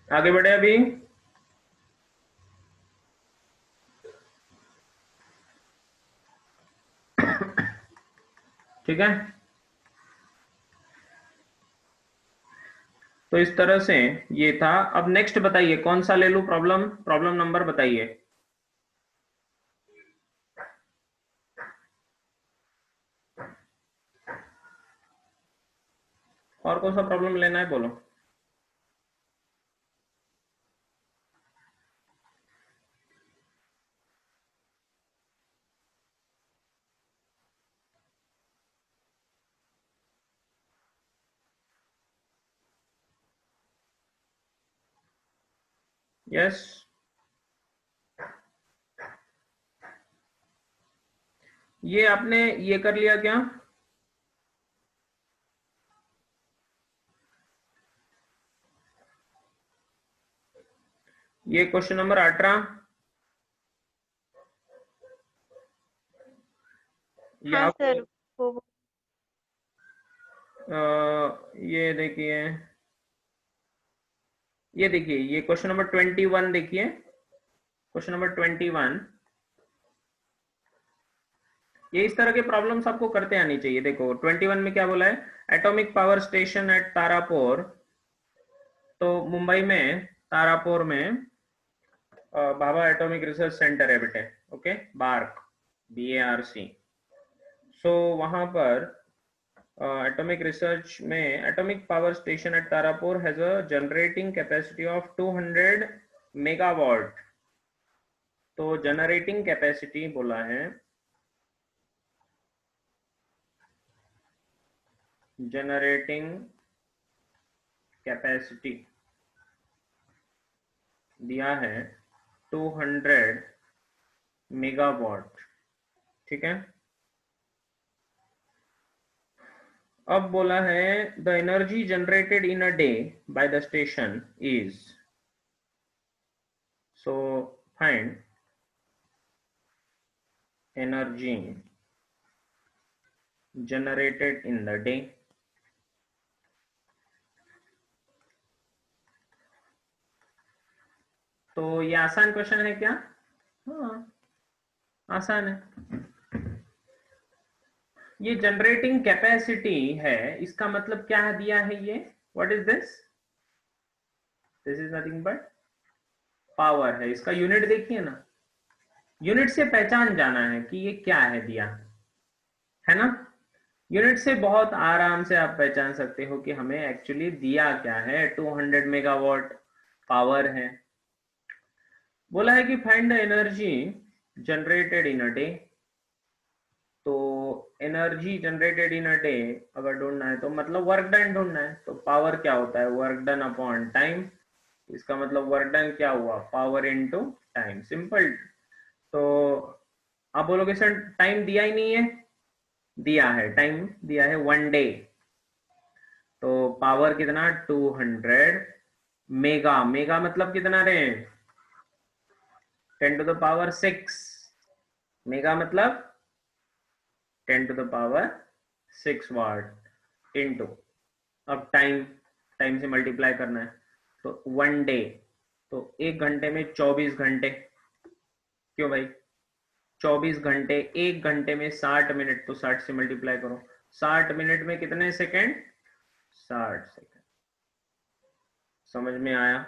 आगे बढ़े अभी। ठीक है, तो इस तरह से ये था। अब नेक्स्ट बताइए कौन सा ले लूं प्रॉब्लम, प्रॉब्लम नंबर बताइए। और कौन सा प्रॉब्लम लेना है बोलो। यस, ये आपने ये कर लिया क्या? ये क्वेश्चन नंबर 18 या हाँ सर, वो ये देखिए, ये देखिए, ये क्वेश्चन नंबर 21 देखिए, क्वेश्चन नंबर 21। ये इस तरह के प्रॉब्लम्स आपको करते आनी चाहिए। देखो 21 में क्या बोला है, atomic power station at Tarapur. तो मुंबई में तारापुर में भाभा एटॉमिक रिसर्च सेंटर है बेटे, ओके, बार्क, BARC। सो वहां पर एटॉमिक रिसर्च में atomic power station at Tarapur has a generating capacity of 200 megawatt. तो जनरेटिंग कैपेसिटी बोला है, जनरेटिंग कैपेसिटी दिया है 200 मेगावाट। ठीक है, अब बोला है the energy generated in a day by the station is, so find energy generated in the day. तो ये आसान क्वेश्चन है क्या? हाँ, आसान है। ये जनरेटिंग कैपेसिटी है, इसका मतलब क्या दिया है ये, what is this? This is nothing but power है। इसका यूनिट देखिए ना, यूनिट से पहचान जाना है कि ये क्या है दिया, है ना। यूनिट से बहुत आराम से आप पहचान सकते हो कि हमें एक्चुअली दिया क्या है, 200 मेगावाट पावर है। बोला है कि find the energy generated in a day. तो energy generated in a day अगर ढूंढना है तो मतलब वर्क डन ढूंढना है। तो पावर क्या होता है, वर्क डन अपॉन टाइम। इसका मतलब वर्क डन क्या हुआ, पावर इनटू टाइम, सिंपल। तो आप बोलोगे सर टाइम दिया ही नहीं है, दिया है, टाइम दिया है 1 डे। तो पावर कितना, 200 मेगा, मेगा मतलब कितना रे, 10⁶। मेगा मतलब 10⁶ इनटू, अब टाइम, टाइम से मल्टीप्लाई करना है। तो 1 डे, तो 1 घंटे में 24 घंटे। क्यों भाई? 24 घंटे, 1 घंटे में 60 मिनट, तो 60 से मल्टीप्लाई करो। 60 मिनट में कितने सेकेंड? 60 सेकेंड। समझ में आया?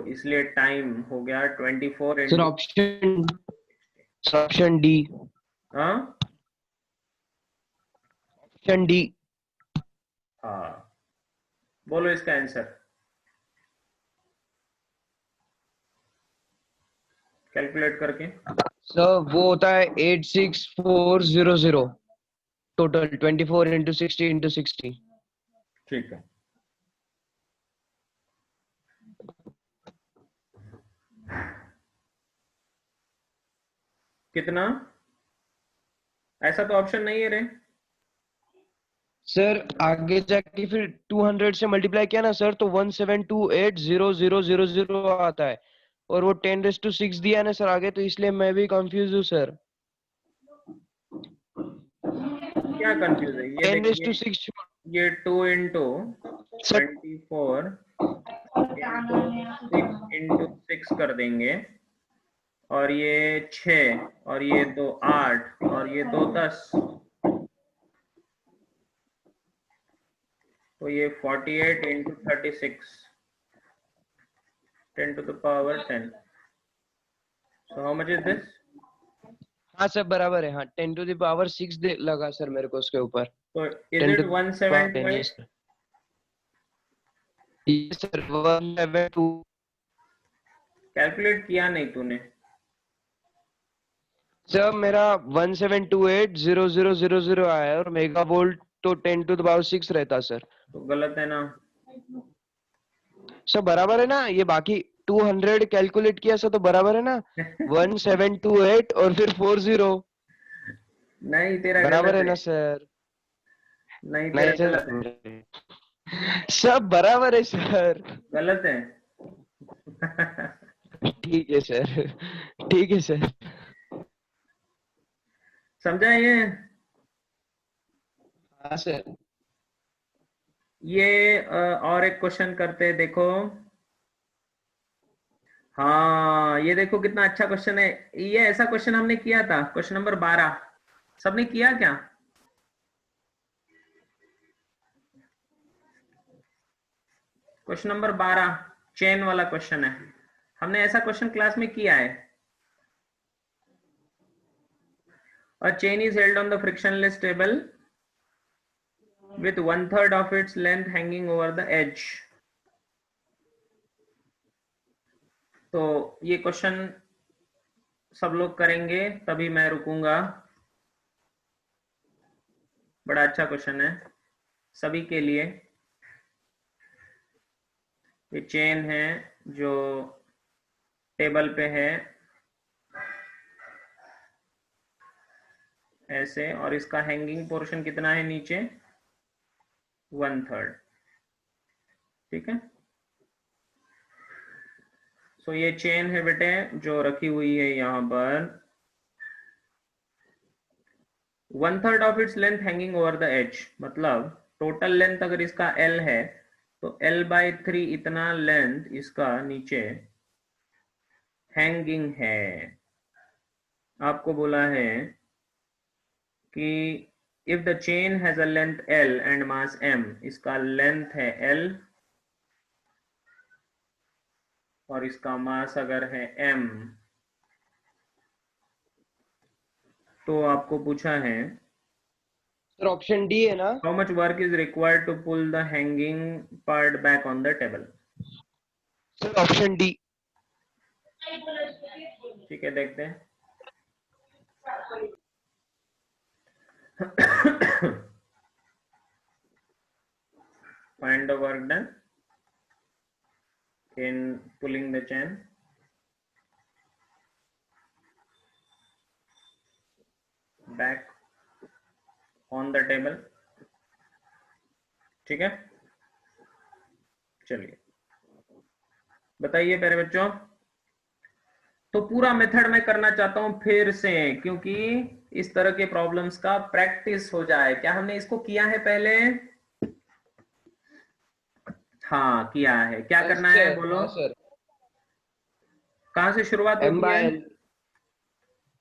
इसलिए टाइम हो गया 24 सर इंटू। Option D. हाँ ऑप्शन डी। हाँ, बोलो इसका आंसर। कैलकुलेट करके। सर वो होता है 86400 टोटल 24 इंटू 60 इंटू 60। ठीक है। कितना? ऐसा तो ऑप्शन नहीं है रे। सर आगे जाके फिर 200 से मल्टीप्लाई किया ना सर, तो 17280000 आता है, और वो 10⁶ दिया है ना सर आगे, तो इसलिए मैं भी कंफ्यूज हूँ सर। क्या कंफ्यूज है? ये देखिए, 10⁶ ये 2 इंटू सर। 24 इंटू 6 इंटू 6 कर देंगे, और ये 6, और ये 2 8, और ये 2 10, तो ये 48 into 36, 10 to the power 10. So how much is this? हाँ सर बराबर है, हाँ 10⁶ दे लगा सर मेरे को उसके ऊपर। So is 10 it to the power 10, 172? yes sir 172। Calculate किया नहीं तूने? सर मेरा 17280000 आया है, और मेगा वोल्ट तो 10⁶ रहता सर। तो गलत है ना? सर बराबर है ना, ये बाकी 200 कैलकुलेट किया सर, तो बराबर है ना 1728 और फिर 40। नहीं, तेरा बराबर गलत है है। ना सर? नहीं, तेरा नहीं सर, गलत है। सब बराबर है सर। गलत है। ठीक है सर, ठीक है सर। समझा ये? हाँ सर। ये और एक क्वेश्चन करते हैं, देखो। हाँ, ये देखो कितना अच्छा क्वेश्चन है। ये ऐसा क्वेश्चन हमने किया था, क्वेश्चन नंबर 12। सबने किया क्या? क्वेश्चन नंबर 12 चेन वाला क्वेश्चन है। हमने ऐसा क्वेश्चन क्लास में किया है। A chain is held on the frictionless table with 1/3 of its length hanging over the edge. तो ये क्वेश्चन सब लोग करेंगे, तभी मैं रुकूंगा। बड़ा अच्छा क्वेश्चन है सभी के लिए। ये चेन है जो टेबल पे है ऐसे, और इसका हैंगिंग पोर्शन कितना है नीचे? 1/3। ठीक है। सो ये चेन है बेटे, जो रखी हुई है यहाँ पर। 1/3 of its length hanging over the edge, मतलब टोटल लेंथ अगर इसका L है, तो L/3 इतना लेंथ इसका नीचे हैंगिंग है। आपको बोला है कि if the chain has a length L and mass M, इसका लेंथ है L और इसका मास अगर है M, तो आपको पूछा है सर ऑप्शन डी है ना? How much work is required to pull the hanging part back on the table. Sir option D. ठीक है, देखते हैं। Find the work done in pulling the chain back on the table। ठीक है, चलिए बताइए प्यारे बच्चों। तो पूरा मेथड मैं करना चाहता हूं फिर से, क्योंकि इस तरह के प्रॉब्लम्स का प्रैक्टिस हो जाए। क्या हमने इसको किया है पहले? हाँ किया है। क्या करना है बोलो? हाँ सर। कहाँ से शुरुआत m होती by है? l।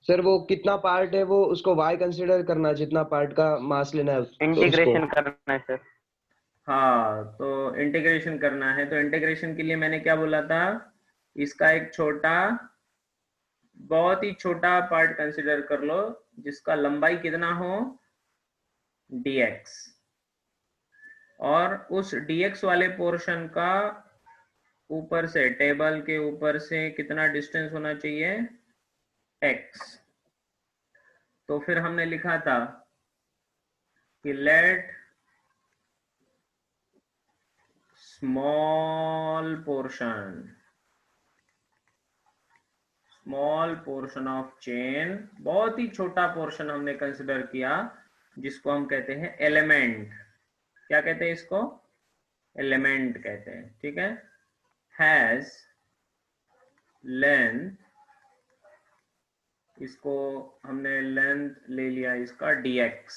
सर वो कितना पार्ट है वो उसको y कंसिडर करना, जितना पार्ट का मास लेना है इंटीग्रेशन करना है सर। हाँ, तो इंटीग्रेशन करना है, तो इंटीग्रेशन के लिए मैंने क्या बोला था, इसका एक छोटा, बहुत ही छोटा पार्ट कंसिडर कर लो जिसका लंबाई कितना हो, dx, और उस dx वाले पोर्शन का ऊपर से, टेबल के ऊपर से कितना डिस्टेंस होना चाहिए, x। तो फिर हमने लिखा था कि let small portion of chain, बहुत ही छोटा पोर्शन हमने कंसिडर किया जिसको हम कहते हैं एलिमेंट। क्या कहते हैं इसको, एलिमेंट कहते हैं, ठीक है। हैज लेंथ, इसको हमने लेंथ ले लिया इसका dx,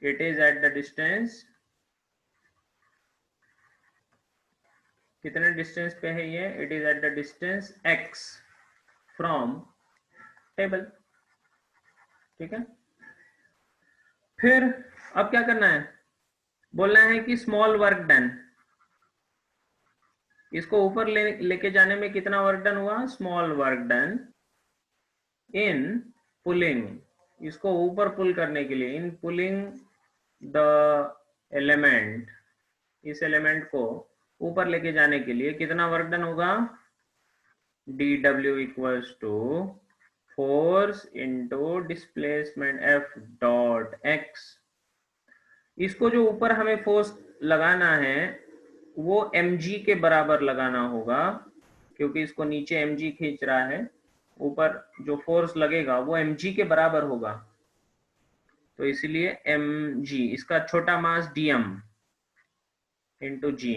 it is at the distance, कितने डिस्टेंस पे है ये, it is at the distance x from table, ठीक है। फिर अब क्या करना है, बोलना है कि स्मॉल वर्क डन, इसको ऊपर लेके जाने में कितना वर्क डन हुआ, small work done in pulling, इसको ऊपर पुल करने के लिए, इन पुलिंग द एलिमेंट, इस एलिमेंट को ऊपर लेके जाने के लिए कितना वर्क डन होगा, dw equals to force into displacement f dot x। इसको जो ऊपर हमें फोर्स लगाना है वो mg के बराबर लगाना होगा, क्योंकि इसको नीचे mg खींच रहा है, ऊपर जो फोर्स लगेगा वो mg के बराबर होगा, तो इसलिए mg, इसका छोटा मास dm into g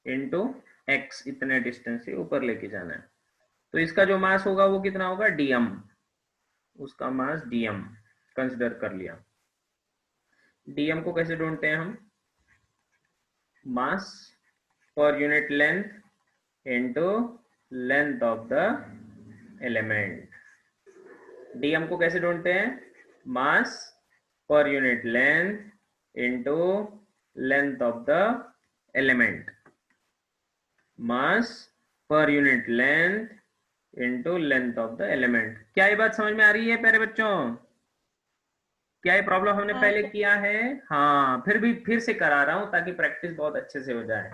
into x, इतने डिस्टेंस से ऊपर लेके जाना है, तो इसका जो मास होगा वो कितना होगा, dm, उसका मास dm कंसिडर कर लिया। dm को कैसे ढूंढते हैं हम, mass per unit length into length of the element. dm को कैसे ढूंढते हैं, mass per unit length into length of the element, mass per unit length into length of the element. क्या ये बात समझ में आ रही है प्यारे बच्चों, क्या ये प्रॉब्लम हमने हाँ पहले सर। किया है, हाँ, फिर से करा रहा हूं ताकि प्रैक्टिस बहुत अच्छे से हो जाए।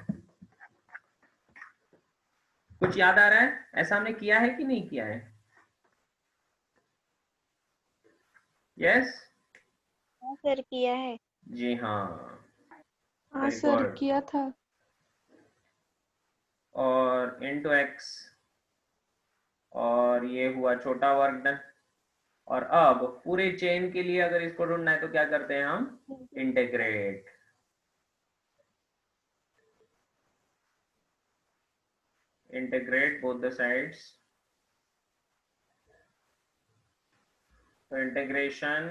कुछ याद आ रहा है, ऐसा हमने किया है कि नहीं किया है, यस? हाँ सर, किया है। जी हाँ, हाँ वेरी सर, गुड। किया था। और इंटू एक्स, और ये हुआ छोटा वर्क डन। और अब पूरे चेन के लिए अगर इसको ढूंढना है तो क्या करते हैं हम, integrate, integrate both the sides, तो इंटीग्रेशन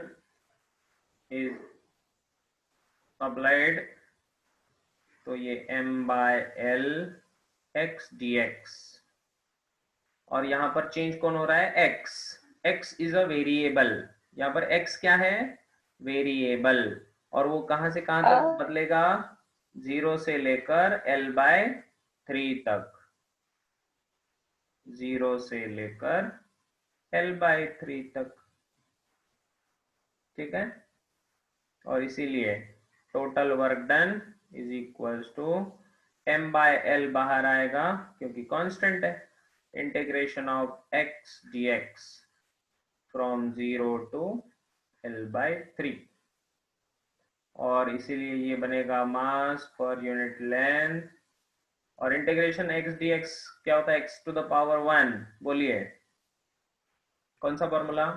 इज अप्लाइड, तो ये m by L x D x, और यहां पर चेंज कौन हो रहा है, x, x is a variable, यहाँ पर x क्या है, वेरिएबल, और वो कहां से कहां तक बदलेगा, 0 से लेकर l/3 तक, 0 से लेकर l/3 तक, ठीक है। और इसीलिए total work done is equals to m by L बाहर आएगा क्योंकि कांस्टेंट है, integration of x dx from 0 to l/3, और इसीलिए ये बनेगा मास पर यूनिट लेंथ, और इंटीग्रेशन x dx क्या होता है, x टू द पावर 1, बोलिए कौन सा formula,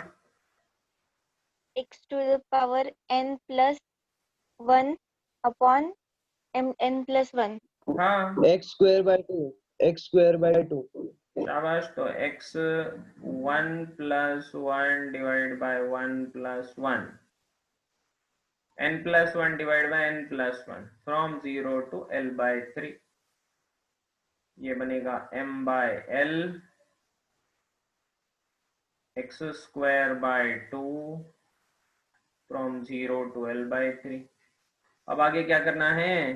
x to the power n plus 1 upon n plus 1। हाँ, x square by 2, x square by 2। शाबाश, तो x 1 plus 1 divided by 1 plus 1, n plus 1 divided by n plus 1 from 0 to l/3, ये बनेगा m by L X square by 2 from 0 to l by 3। अब आगे क्या करना है,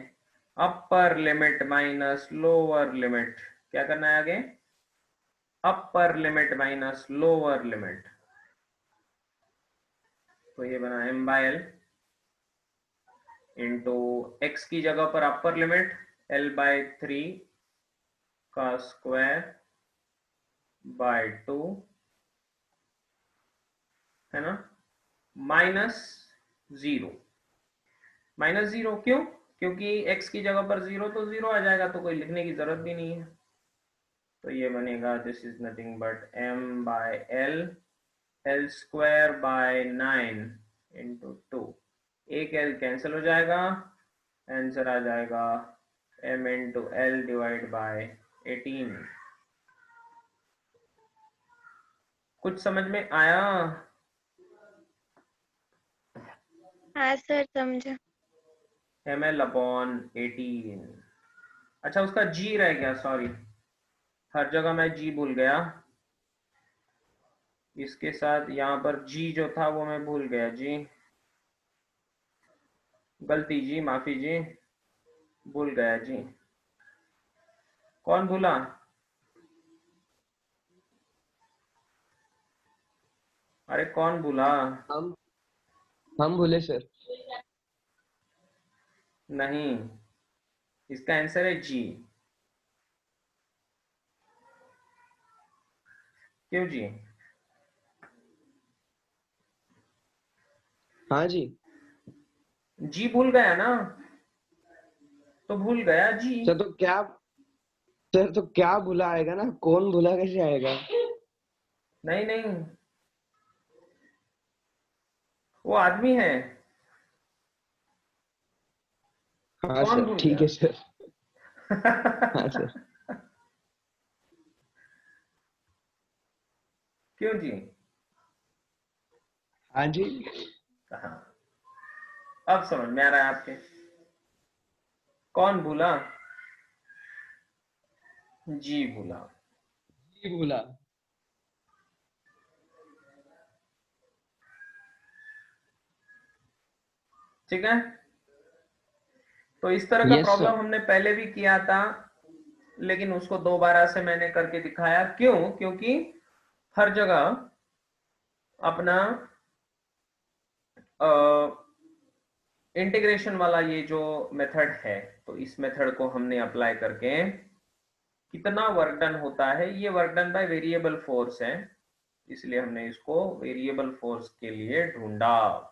upper limit minus lower limit. क्या करना है आगे, upper limit minus lower limit. तो ये बना m by L into X की जगह पर अपर लिमिट l बाय 3 का स्क्वायर बाय 2 है ना, माइनस 0। माइनस 0 क्यों, क्योंकि x की जगह पर 0 तो 0 आ जाएगा, तो कोई लिखने की जरूरत भी नहीं है। तो ये बनेगा this is nothing but m by L L square by 9 into 2। एक l कैंसिल हो जाएगा, आंसर आ जाएगा m into L divide by 18। कुछ समझ में आया? हाँ सर समझा। ml upon 18। अच्छा उसका g रह गया, सॉरी हर जगह मैं g भूल गया, इसके साथ यहाँ पर g जो था वो मैं भूल गया, जी गलती, जी माफी, जी भूल गया जी। कौन भूला? अरे कौन भूला? हम हम बोले सर। नहीं, इसका आंसर है जी। क्यों जी? हाँ जी जी भूल गया ना, तो भूल गया जी। सर। तो क्या सर, तो क्या भुला आएगा ना, कौन भुला कैसे आएगा? नहीं नहीं, वो आदमी है। हाँ कौन सर भूल ठीक गया? है सर। हाँ सर। क्यों जी? हाँ जी। हाँ, अब समझ में आ रहा है आपके। कौन भूला? जी भूला। जी भुला। ठीक है, तो इस तरह का यस प्रॉब्लम सर। हमने पहले भी किया था, लेकिन उसको दोबारा से मैंने करके दिखाया। क्यों? क्योंकि हर जगह अपना इंटीग्रेशन वाला ये जो मेथड है, तो इस मेथड को हमने अप्लाई करके कितना वर्क डन होता है, ये work done by variable force है, इसलिए हमने इसको वेरिएबल फोर्स के लिए ढूंढा।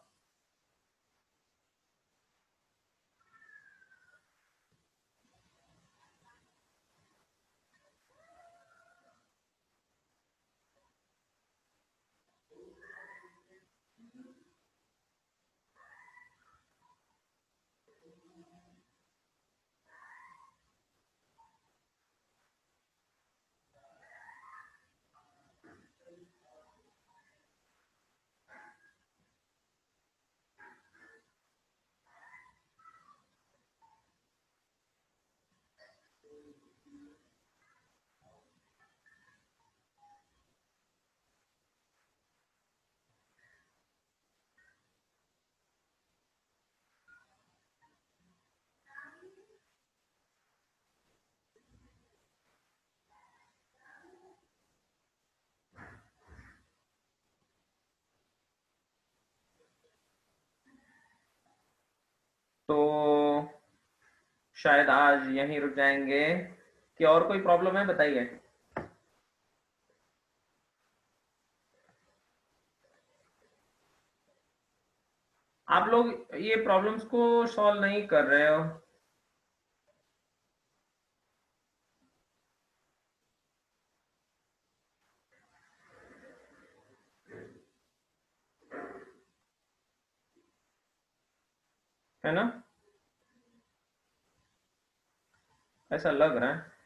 तो शायद आज यहीं रुक जाएंगे, कि और कोई प्रॉब्लम है बताइए। आप लोग ये प्रॉब्लम्स को सॉल्व नहीं कर रहे हो। है ना, ऐसा लग रहा है।